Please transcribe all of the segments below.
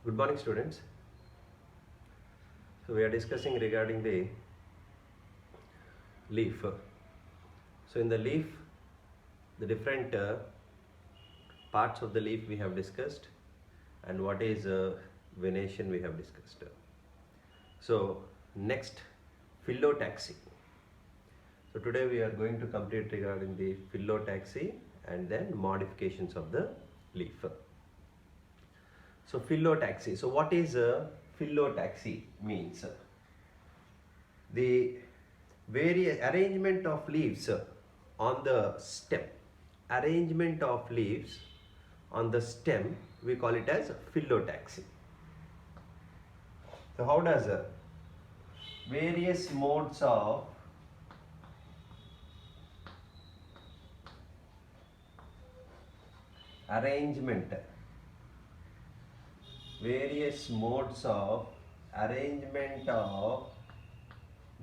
Good morning, students. So we are discussing regarding the leaf. So in the leaf, the different parts of the leaf we have discussed, and what is venation we have discussed. So next, phyllotaxy. So today we are going to complete regarding the phyllotaxy and then modifications of the leaf. So phyllotaxy. So what is phyllotaxy means? The various arrangement of leaves on the stem. Arrangement of leaves on the stem, we call it as phyllotaxy. So how does various modes of arrangement, various modes of arrangement of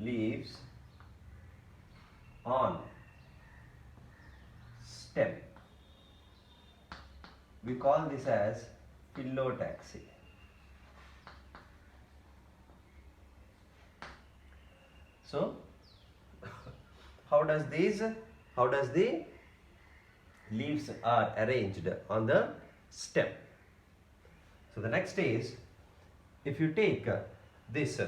leaves on stem, we call this as phyllotaxy. So how does the leaves are arranged on the stem? So the next is, if you take this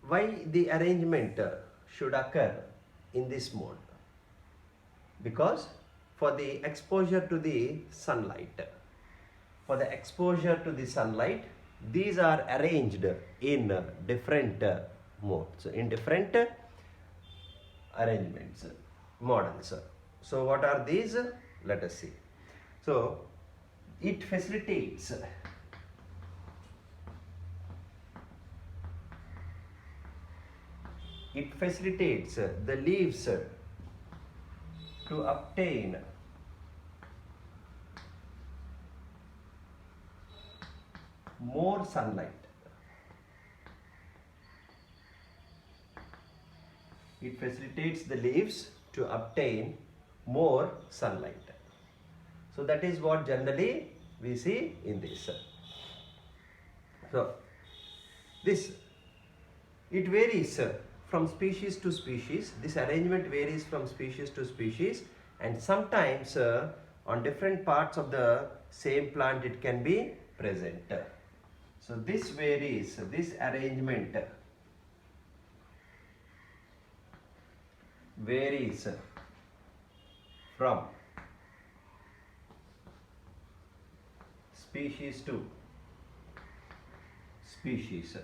why the arrangement should occur in this mode? Because for the exposure to the sunlight, these are arranged in different modes, in different arrangements, models. So what are these? Let us see. So it facilitates the leaves to obtain more sunlight. It facilitates the leaves to obtain more sunlight. So that is what generally we see in this. So this, it varies from species to species. This arrangement varies from species to species, and sometimes on different parts of the same plant it can be present. So this varies, this arrangement varies from species to species.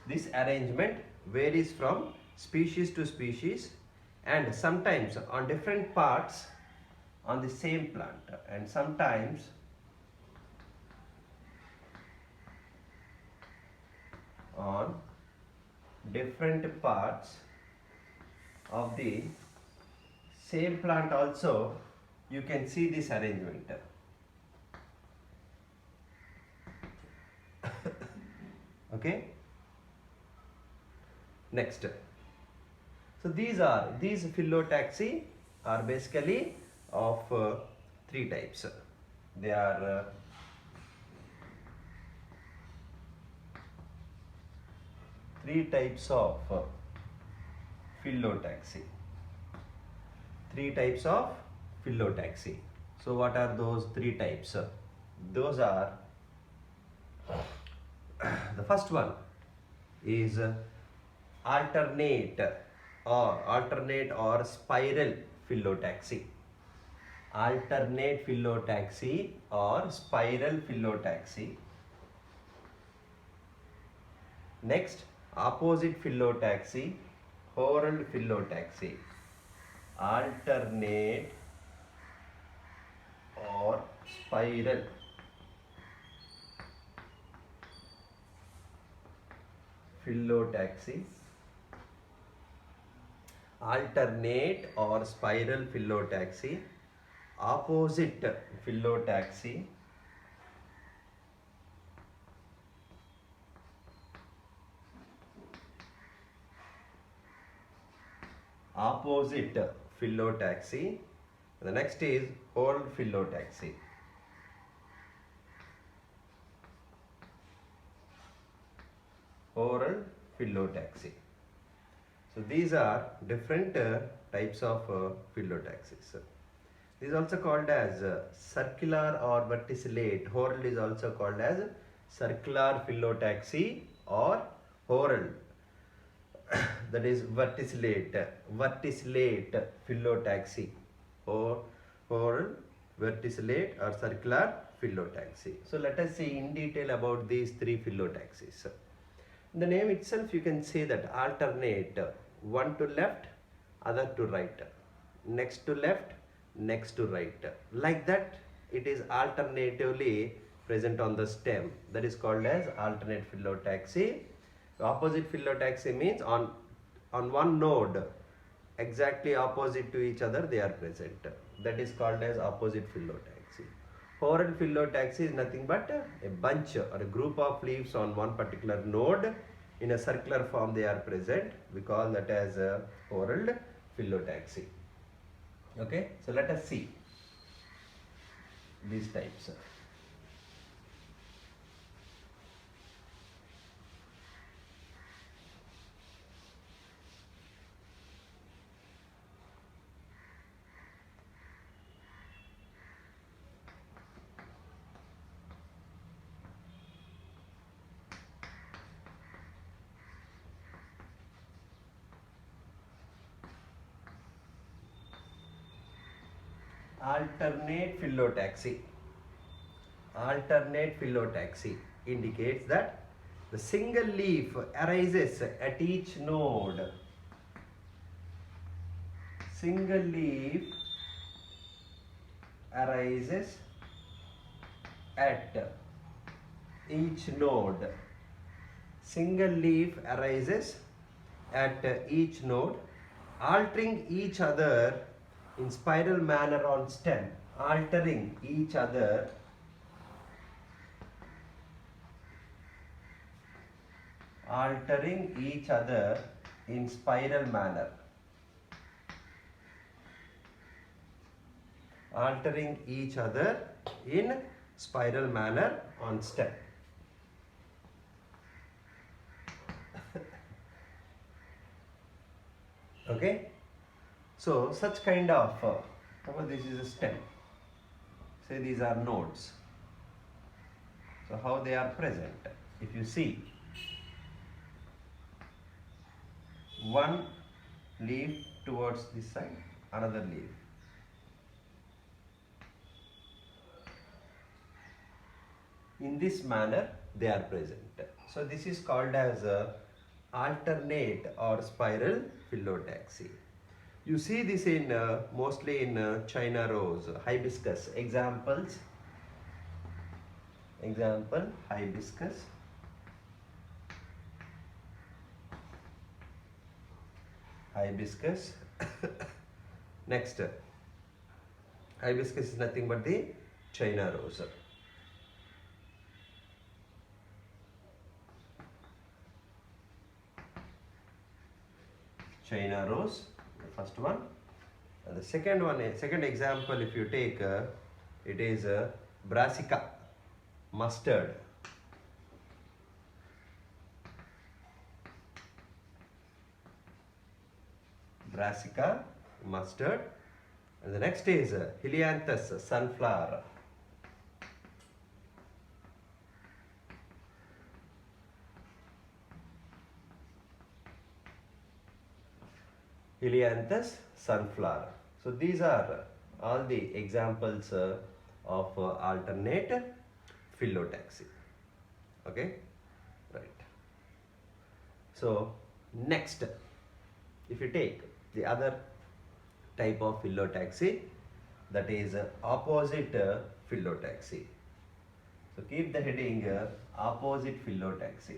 This arrangement varies from species to species, and sometimes on different parts on the same plant, and sometimes on different parts of the same plant also you can see this arrangement. Okay. Next, so these phyllotaxy are basically of three types. They are three types of phyllotaxy. Three types of phyllotaxy. So what are those three types? Those are, the first one is alternate or spiral phyllotaxy. Alternate phyllotaxy or spiral phyllotaxy. Next, opposite phyllotaxy, whorled phyllotaxy. Alternate or spiral phyllotaxy. Alternate or spiral phyllotaxy. Opposite phyllotaxy. Opposite phyllotaxy The next is whole phyllotaxy. Oral phyllotaxy. So these are different types of phyllotaxis. This is also called as circular or verticillate. Oral is also called as circular phyllotaxy or oral. That is verticillate phyllotaxy or oral, verticillate or circular phyllotaxy. So let us see in detail about these three phyllotaxis. In the name itself you can say that alternate, one to left, other to right, next to left, next to right. Like that it is alternatively present on the stem. That is called as alternate phyllotaxy. Opposite phyllotaxy means on one node exactly opposite to each other they are present. That is called as opposite phyllotaxy. Oral phyllotaxy is nothing but a bunch or a group of leaves on one particular node in a circular form they are present. We call that as oral phyllotaxy. Okay, so let us see these types. Alternate phyllotaxy. Alternate phyllotaxy indicates that the single leaf arises at each node. Single leaf arises at each node. Single leaf arises at each node, altering each other in spiral manner on stem. Altering each other in spiral manner. Altering each other in spiral manner on stem. Okay, so such kind of suppose this is a stem, say these are nodes. So how they are present? If you see, one leaf towards this side, another leaf. In this manner they are present. So this is called as alternate or spiral phyllotaxy. You see this in mostly in China rose, hibiscus. Examples. Example, hibiscus. Hibiscus. Next, hibiscus is nothing but the China rose. China rose, the first one. And the second one, second example, if you take, it is brassica, mustard. Brassica, mustard. And the next is Helianthus, sunflower. Helianthus, sunflower. So these are all the examples of alternate phyllotaxy. Okay, right. So next, if you take the other type of phyllotaxy, that is opposite phyllotaxy. So keep the heading opposite phyllotaxy.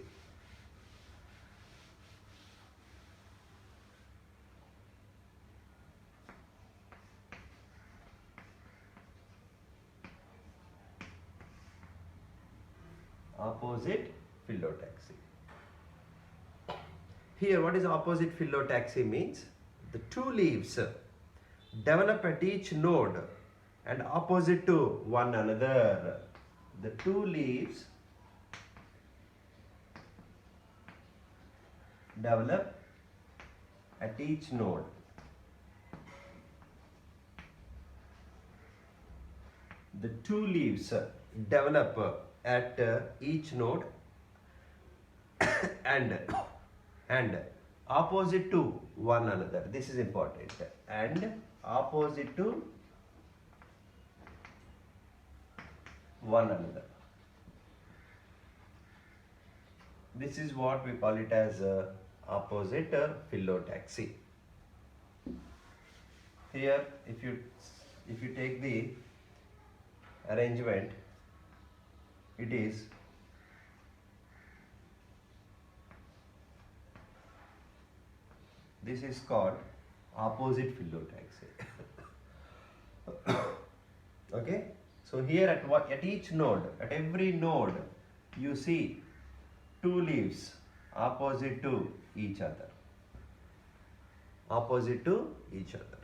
Opposite phyllotaxy. Here what is opposite phyllotaxy means? The two leaves develop at each node and opposite to one another. The two leaves develop at each node. The two leaves develop at each node and opposite to one another. This is important. And opposite to one another. This is what we call it as opposite phyllotaxy. Here, if you take the arrangement, it is this is called opposite phyllotaxy. Okay, so here at each node, at every node, you see two leaves opposite to each other. Opposite to each other.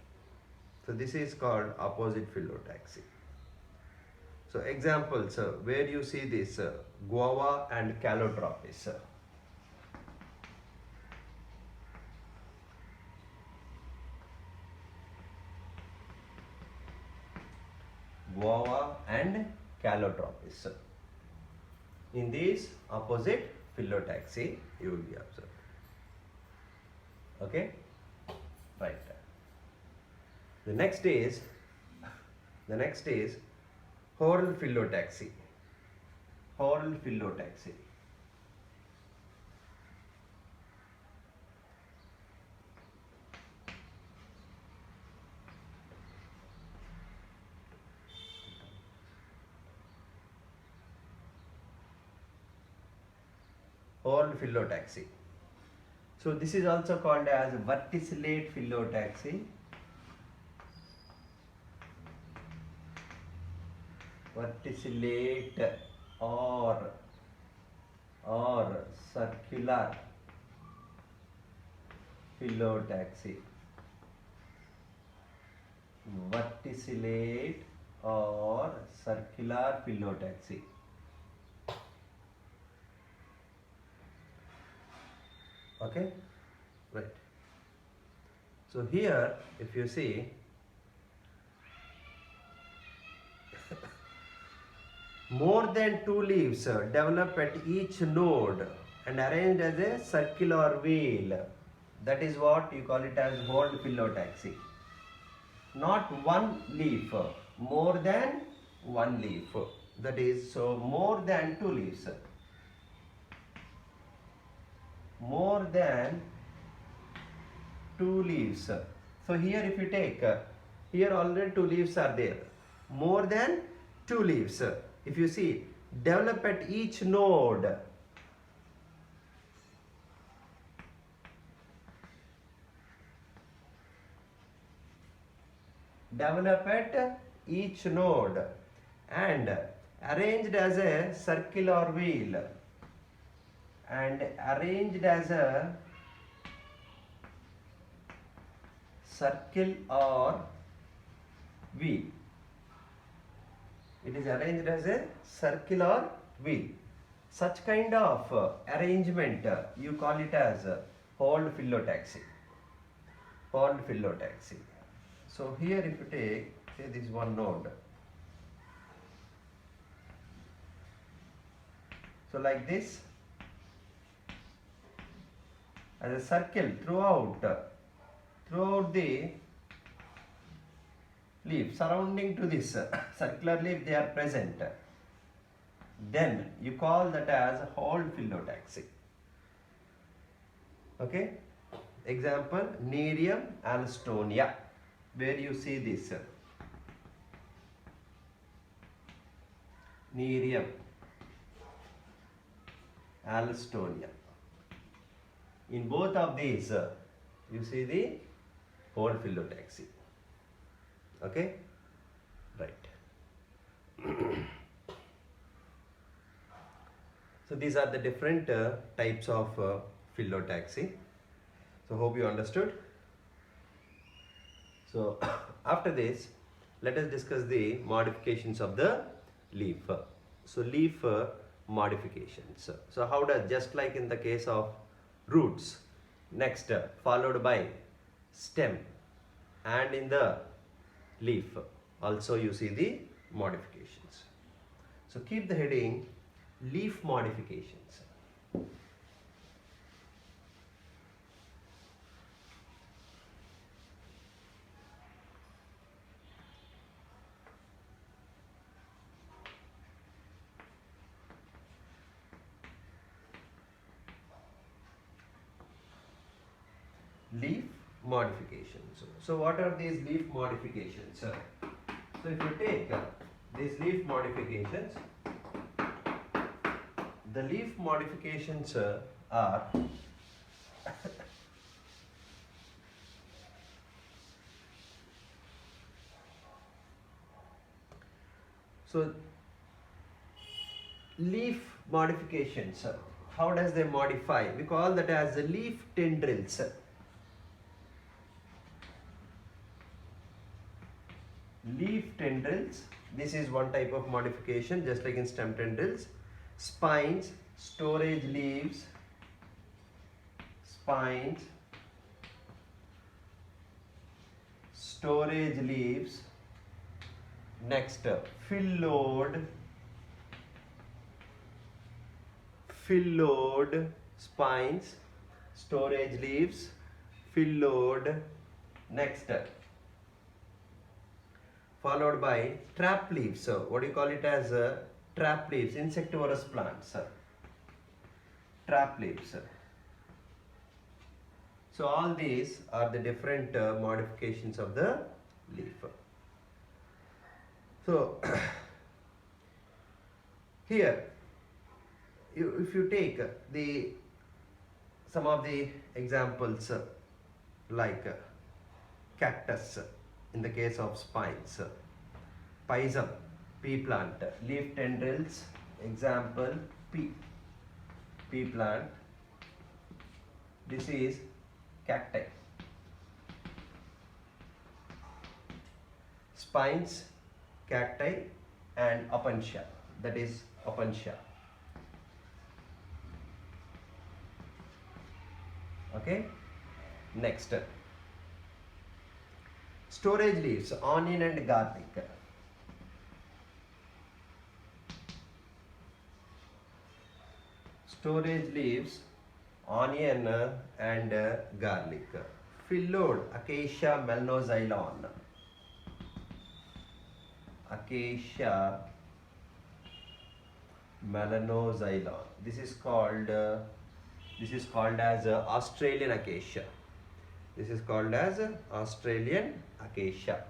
So this is called opposite phyllotaxy. So examples where you see this guava and calotropis. Guava and calotropis. In these opposite phyllotaxy you will be observed. Okay, right. The next is whorl phyllotaxy. Whorl phyllotaxy. Whorl phyllotaxy. So this is also called as verticillate phyllotaxy. Verticillate or circular phyllotaxy. Verticillate or circular phyllotaxy. Okay, right. So here, if you see, more than two leaves develop at each node and arranged as a circular wheel. That is what you call it as whorl phyllotaxy. Not one leaf, more than one leaf. That is, so more than two leaves. More than two leaves. So here if you take, here already two leaves are there. More than two leaves. If you see, develop at each node. Develop at each node and arranged as a circular wheel. And arranged as a circle or wheel. It is arranged as a circular wheel. Such kind of arrangement you call it as whorl phyllotaxy. Whorl phyllotaxy. So here if you take, say this one node. So like this, as a circle throughout the leaf, surrounding to this circular leaf they are present, then you call that as whorl phyllotaxy. Okay, example Nerium alstonia, where you see this Nerium alstonia. In both of these, you see the whorl phyllotaxy. Okay, right. So these are the different types of phyllotaxy. So hope you understood. So After this, let us discuss the modifications of the leaf. So leaf modifications. So how does, just like in the case of roots, next followed by stem, and in the leaf also you see the modifications. So keep the heading leaf modifications. Leaf modifications. So what are these leaf modifications? So if you take these leaf modifications, the leaf modifications are so leaf modifications, how does they modify? We call that as the leaf tendrils. Leaf tendrils, this is one type of modification, just like in stem tendrils. Spines, storage leaves, spines, storage leaves. Next, phylloid, spines, storage leaves, phylloid. Next, followed by trap leaves. So what do you call it as trap leaves? Insectivorous plants. Trap leaves. So all these are the different modifications of the leaf. So here, if you take some of the examples like cactus, in the case of spines, pisum, pea plant, leaf tendrils, example pea plant. This is cacti. Spines, cacti, and opuntia, that is opuntia. Okay, next, storage leaves, onion and garlic. Storage leaves, onion and garlic. Phylloid, Acacia melanoxylon. Acacia melanoxylon. This is called as Australian acacia. This is called as Australian acacia.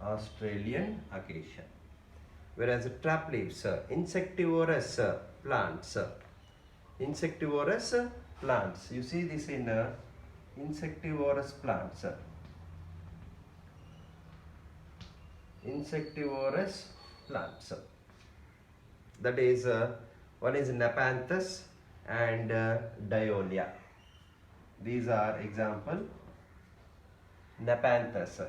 Australian acacia. Whereas trap leaves, insectivorous plants. Insectivorous plants. You see this in insectivorous plants. Insectivorous plants. That is, one is Nepenthes and Dionia. These are example. Nepenthes.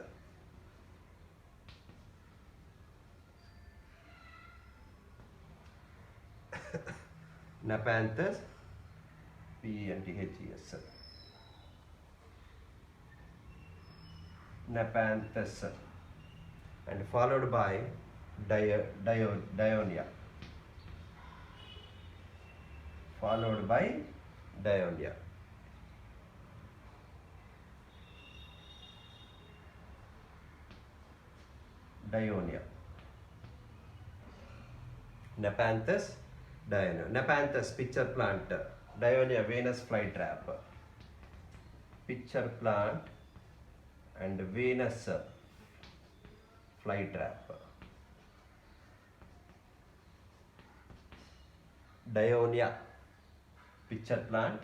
Nepenthes, P-E-N-T-H-E-S. Nepenthes, and followed by Dionia. Followed by Dionia. Dionia. Nepenthes, Dionia. Nepenthes, pitcher plant. Dionia, Venus flytrap. Pitcher plant and Venus flytrap. Dionia, pitcher plant.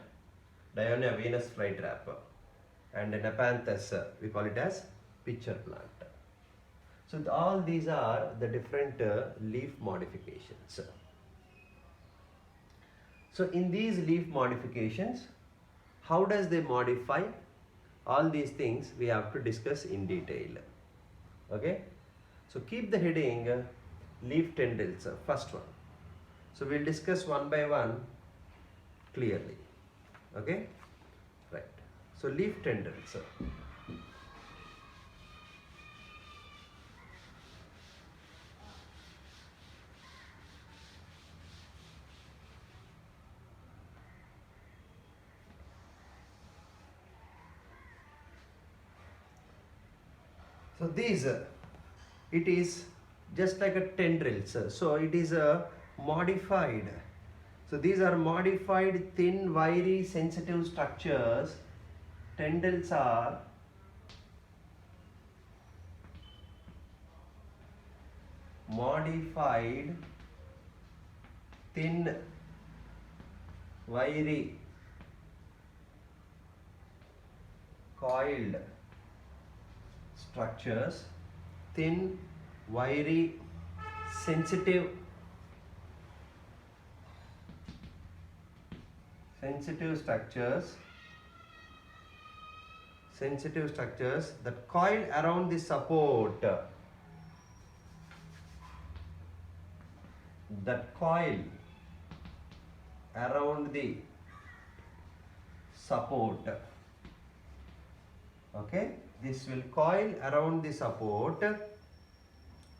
Dionia, Venus flytrap. And Nepenthes, we call it as pitcher plant. So all these are the different leaf modifications. So in these leaf modifications, how does they modify? All these things we have to discuss in detail. Okay? So keep the heading leaf tendrils, first one. So we'll discuss one by one clearly. Okay? Right. So leaf tendrils. So these, it is just like a tendrils. So it is a modified. So these are modified thin, wiry, sensitive structures. Tendrils are modified thin, wiry, coiled structures, thin, wiry, sensitive structures that coil around the support, okay, this will coil around the support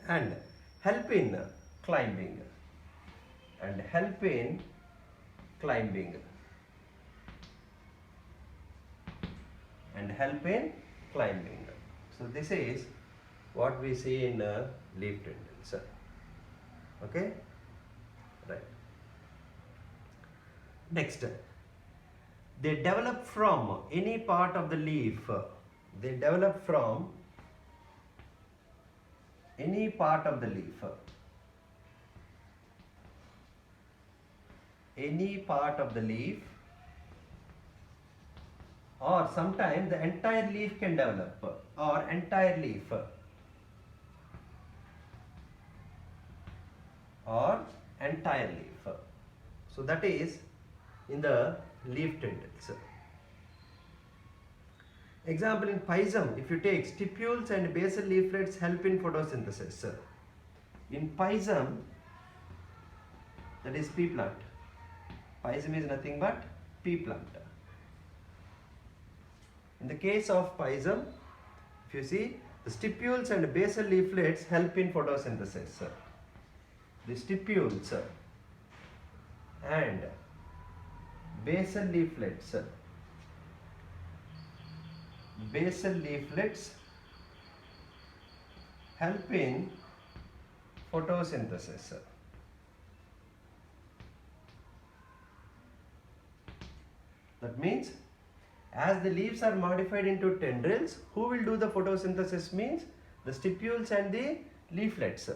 and help in climbing So this is what we see in leaf tendrils. Okay, right. Next, they develop from any part of the leaf. They develop from any part of the leaf. Any part of the leaf, or sometimes the entire leaf can develop, or entire leaf, or entire leaf. So that is in the leaf tendrils. Example, in pisum, if you take stipules and basal leaflets help in photosynthesis. In pisum, that is pea plant. Pisum is nothing but pea plant. In the case of pisum, if you see, the stipules and basal leaflets help in photosynthesis. The stipules and basal leaflets help in photosynthesis. That means, as the leaves are modified into tendrils, who will do the photosynthesis means the stipules and the leaflets.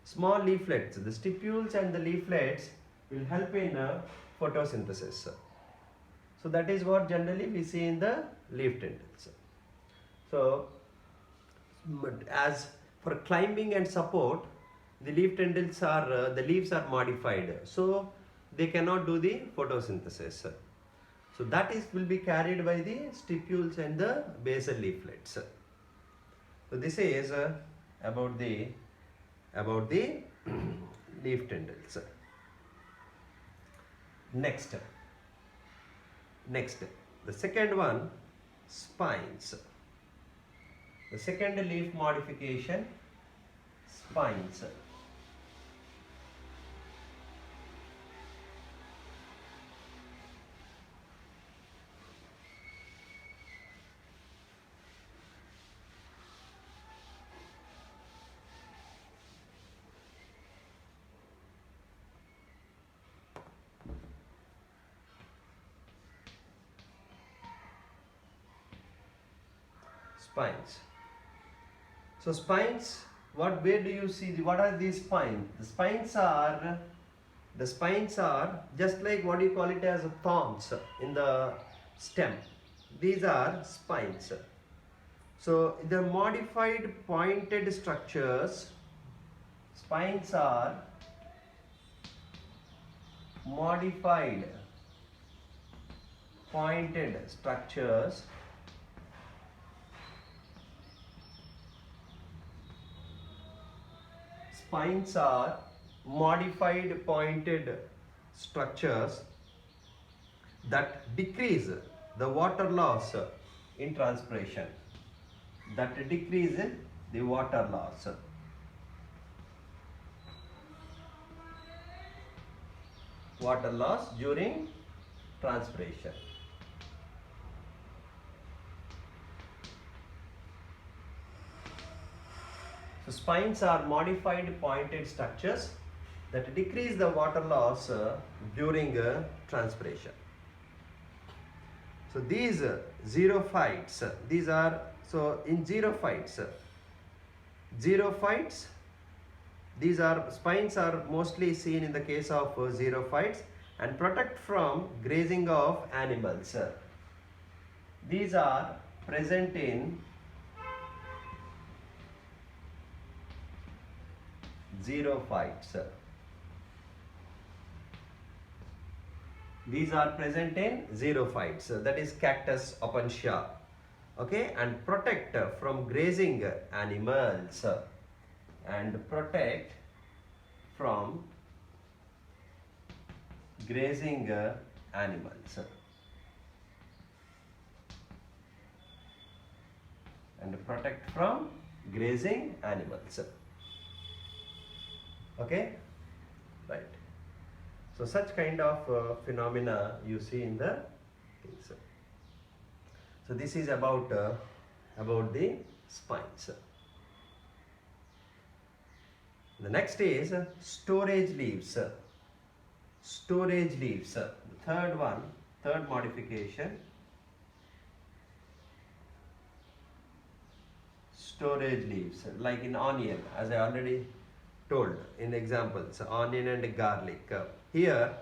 Small leaflets, the stipules and the leaflets will help in photosynthesis. So that is what generally we see in the leaf tendrils. So as for climbing and support, the leaf tendrils are, the leaves are modified, so they cannot do the photosynthesis. So that is will be carried by the stipules and the basal leaflets. So this is about the leaf tendrils. Next, the second one, spines. The second leaf modification, spines. Spines. So spines, where do you see what are these spines? The spines are just like what you call it as thorns in the stem. These are spines. So the modified pointed structures, spines are modified pointed structures spines are modified pointed structures that decrease the water loss in transpiration, that decrease the water loss. Water loss during transpiration. So spines are modified pointed structures that decrease the water loss during transpiration. So these xerophytes, these are, so in xerophytes, these are spines are mostly seen in the case of xerophytes and protect from grazing of animals. These are present in xerophytes. These are present in xerophytes, that is cactus, opuntia, okay, and protect from grazing animals, and protect from grazing animals, and protect from grazing animals. Okay, right. So such kind of phenomena you see in the things. So this is about the spines. The next is storage leaves. Storage leaves. The third one, third modification. Storage leaves, like in onion, as I already told in examples, onion and garlic. Here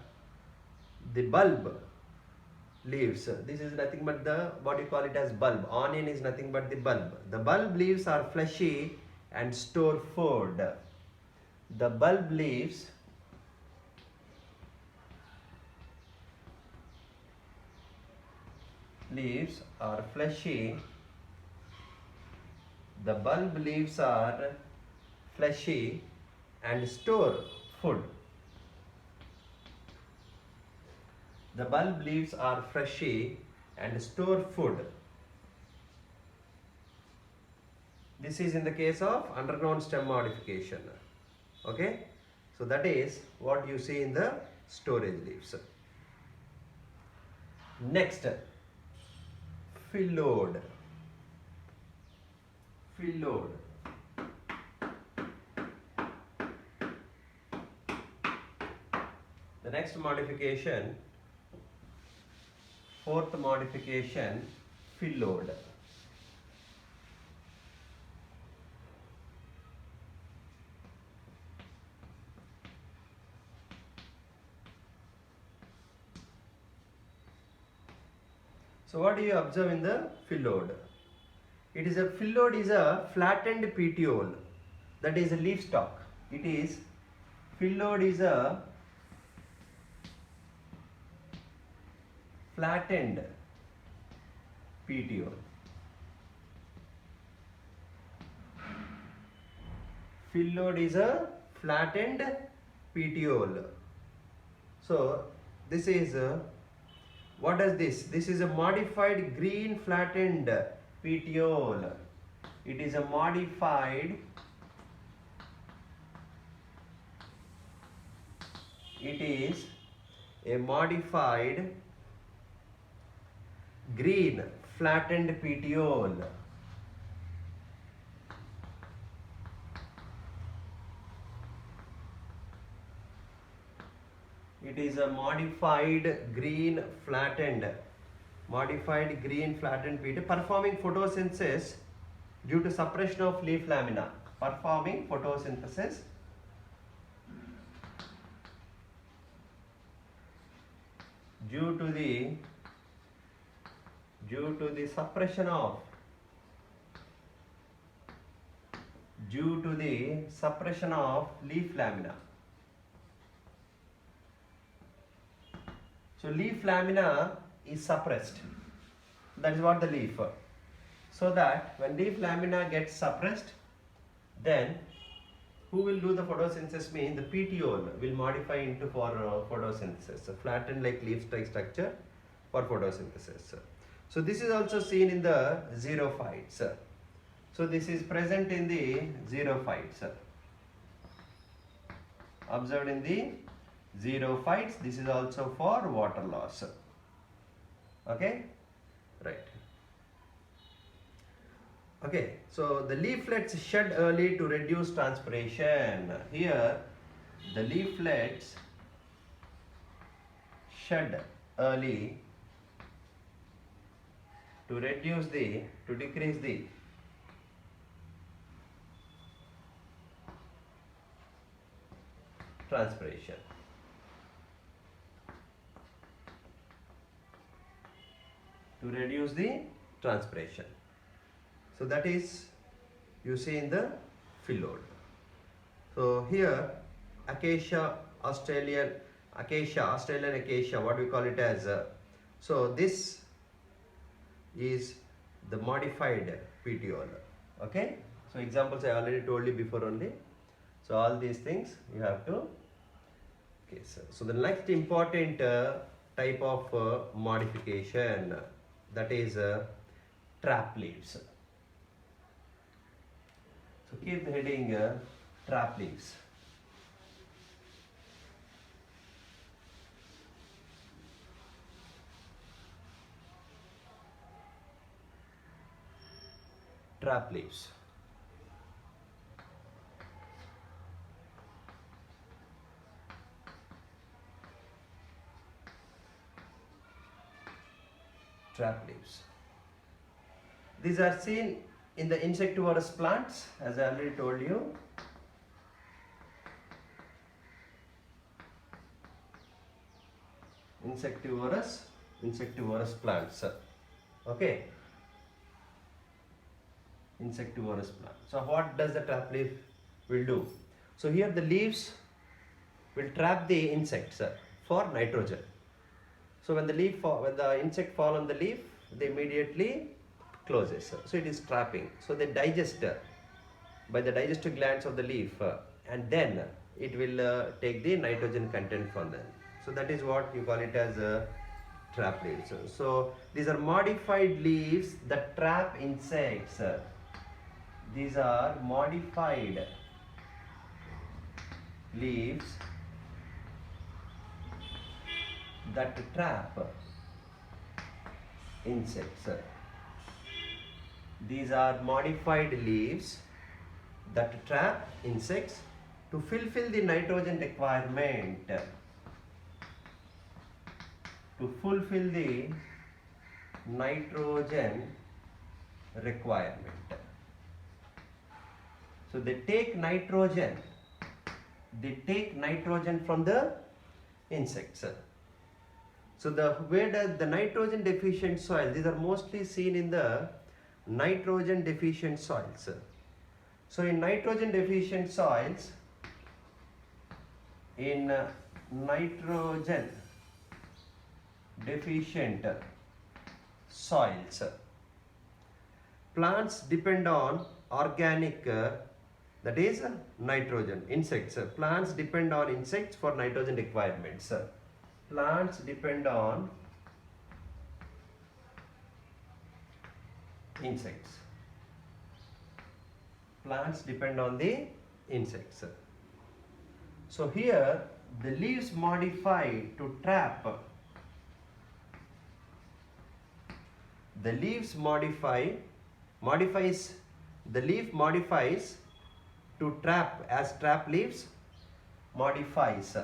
the bulb leaves, this is nothing but the, what you call it as bulb. Onion is nothing but the bulb. The bulb leaves are fleshy and store food. The bulb leaves are fleshy. The bulb leaves are fleshy and store food. The bulb leaves are fleshy and store food. This is in the case of underground stem modification. Okay, so that is what you see in the storage leaves. Next, phylloid. Phylloid. The next modification, fourth modification, phylloid. So what do you observe in the phylloid? Phylloid is a flattened petiole, that is a leaf stalk. Phylloid is a flattened petiole. Phylloid is a flattened petiole. So this is what is this? This is a modified green flattened petiole. It is a modified green flattened petiole. It is a modified green flattened petiole performing photosynthesis due to suppression of leaf lamina. Performing photosynthesis due to the suppression of leaf lamina. So leaf lamina is suppressed. That is what the leaf. So that when leaf lamina gets suppressed, then who will do the photosynthesis means the petiole will modify into for photosynthesis. So flattened like leaf structure for photosynthesis. So this is also seen in the xerophytes. So this is present in the xerophytes. Observed in the xerophytes. This is also for water loss. Okay, right. Okay, so the leaflets shed early to reduce transpiration. Here, the leaflets shed early to decrease the transpiration. To reduce the transpiration. So that is you see in the phylloid. So here Australian acacia, what we call it as. So this is the modified petiole. Okay. So examples I already told you before only. So all these things you have to. Okay. So the next important type of modification, that is trap leaves. So keep the heading trap leaves. Trap leaves. Trap leaves. These are seen in the insectivorous plants, as I already told you. Insectivorous plants. Okay. Insectivorous plant. So what does the trap leaf will do? So here the leaves will trap the insects for nitrogen. So when the insect fall on the leaf, they immediately closes. So it is trapping. So they digest by the digestive glands of the leaf, and then it will take the nitrogen content from them. So that is what you call it as trap leaves. So these are modified leaves that trap insects. These are modified leaves that trap insects. These are modified leaves that trap insects to fulfill the nitrogen requirement. To fulfill the nitrogen requirement. So they take nitrogen from the insects. So where does the nitrogen deficient soil, these are mostly seen in the nitrogen deficient soils. So in nitrogen deficient soils, plants depend on organic, that is nitrogen, insects. Plants depend on insects for nitrogen requirements. Plants depend on insects. Plants depend on the insects. So here the leaves modify to trap. The leaf modifies to trap, as trap leaves modifies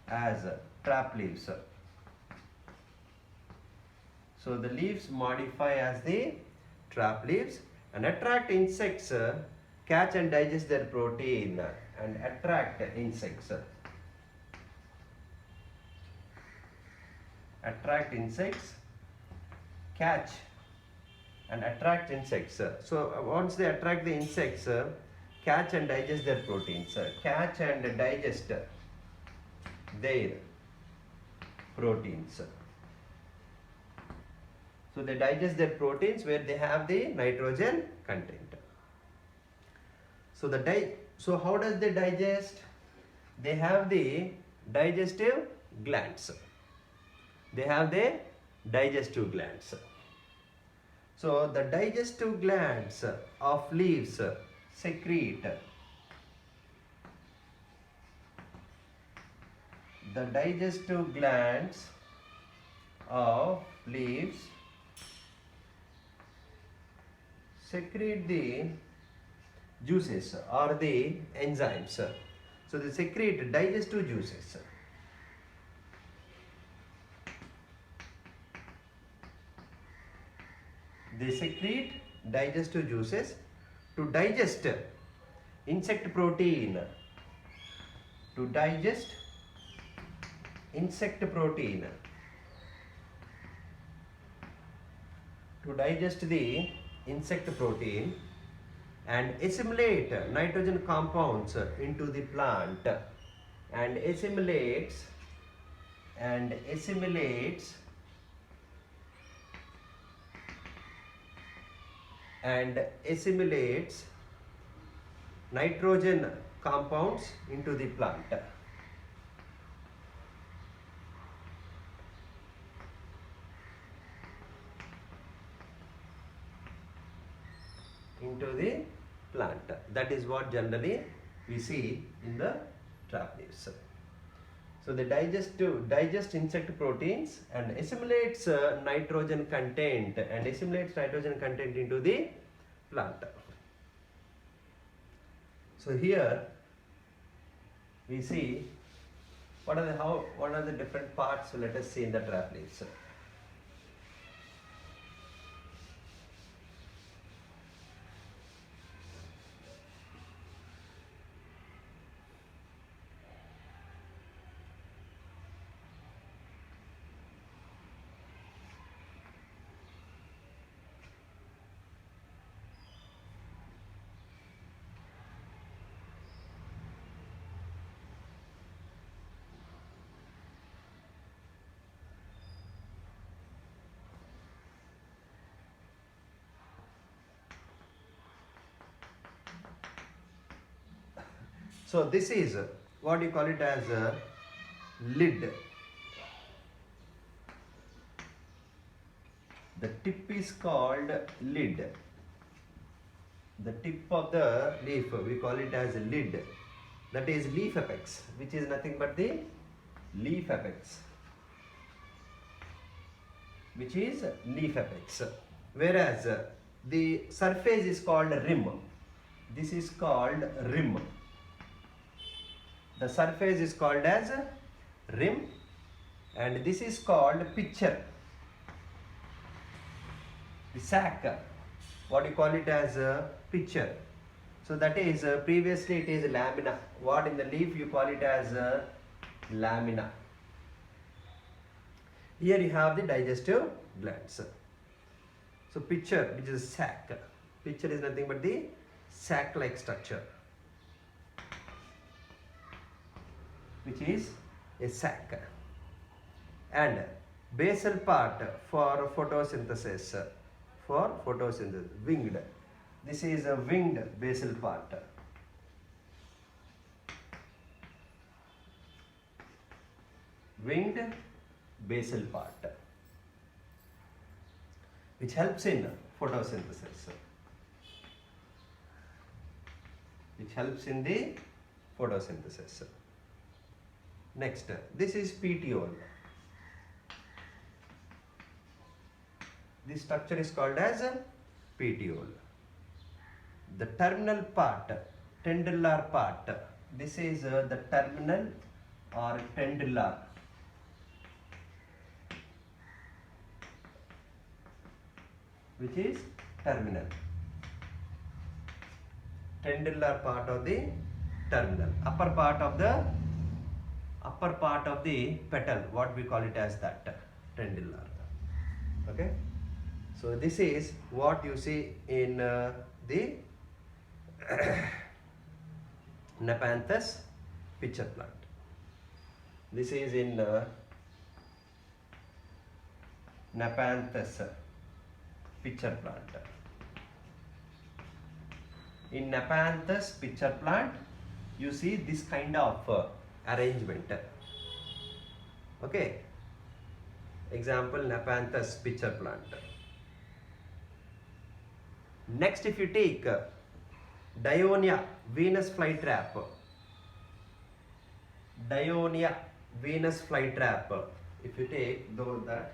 as trap leaves. So the leaves modify as the trap leaves and attract insects, catch and digest their protein and attract insects. Attract insects, catch and attract insects. So once they attract the insects, catch and digest their proteins. Catch and digest their proteins. So they digest their proteins where they have the nitrogen content. So how does they digest? They have the digestive glands. They have the digestive glands. So the digestive glands of leaves secrete the digestive glands of leaves secrete the juices or the enzymes. So they secrete digestive juices. They secrete digestive juices to digest insect protein. To digest insect protein. To digest the insect protein and assimilate nitrogen compounds into the plant and assimilates nitrogen compounds into the plant. That is what generally we see in the trap leaves. So they digest insect proteins and assimilates nitrogen content into the plant. So here we see what are the different parts. Let us see in the trap leaves. So this is what you call it as a lid. The tip is called lid. The tip of the leaf, we call it as a lid. That is leaf apex, which is nothing but the leaf apex. Which is leaf apex. Whereas the surface is called rim. This is called rim. The surface is called as rim and this is called pitcher. The sac, what you call it as a pitcher. So that is previously it is lamina. What in the leaf you call it as lamina. Here you have the digestive glands. So pitcher, which is sac. Pitcher is nothing but the sac-like structure, which is a sac, and basal part for photosynthesis, winged. This is a winged basal part. Winged basal part, which helps in photosynthesis. Next, this is petiole. This structure is called as petiole. The terminal part, tendrilar part. This is the terminal or tendrilar. Which is terminal. Tendrilar part of the terminal. Upper part of the petal, what we call it as that, tendrilar. Okay. So this is what you see in the Nepenthes pitcher plant. This is in Nepenthes pitcher plant. In Nepenthes pitcher plant, you see this kind of arrangement. Okay. Example, Nepenthes pitcher plant. Next, if you take Dionia Venus flytrap, Dionia Venus flytrap, if you take that,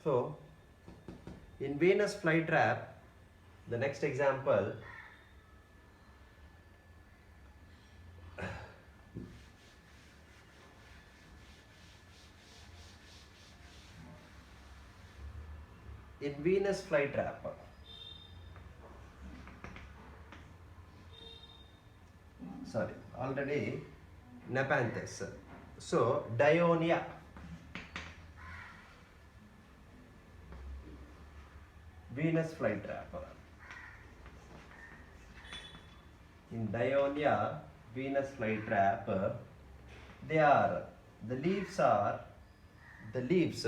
so in Venus flytrap, the next example, in Venus flytrap, sorry, already Nepenthes. So Dionia, Venus flytrap. In Dionia Venus flytrap, they are, the leaves are, the leaves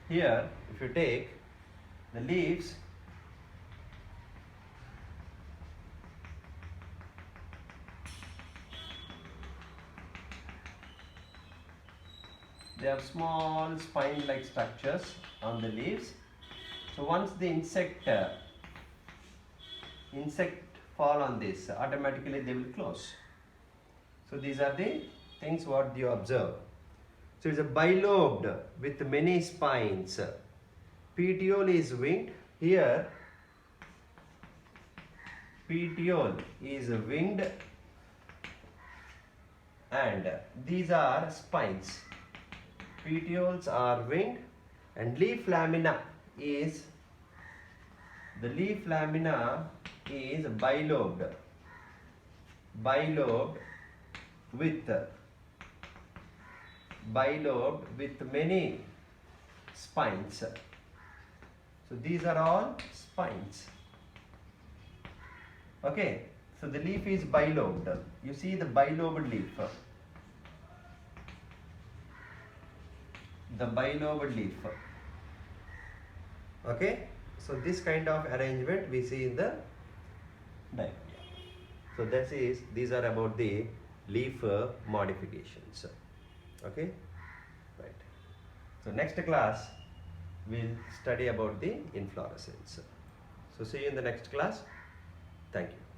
here, if you take the leaves, they have small spine-like structures on the leaves. So once the insect fall on this, automatically they will close. So these are the things what you observe. So it's a bilobed with many spines. Petiole is winged. Here, petiole is winged, and these are spines. Petioles are winged, and leaf lamina is, the leaf lamina is bilobed with many spines. So these are all spines. Okay, so the leaf is bilobed. You see the bilobed leaf. The bilobed leaf. Okay, so this kind of arrangement we see in the diagram. So these are about the leaf modifications. Okay, right. So next class we'll study about the inflorescence. So see you in the next class. Thank you.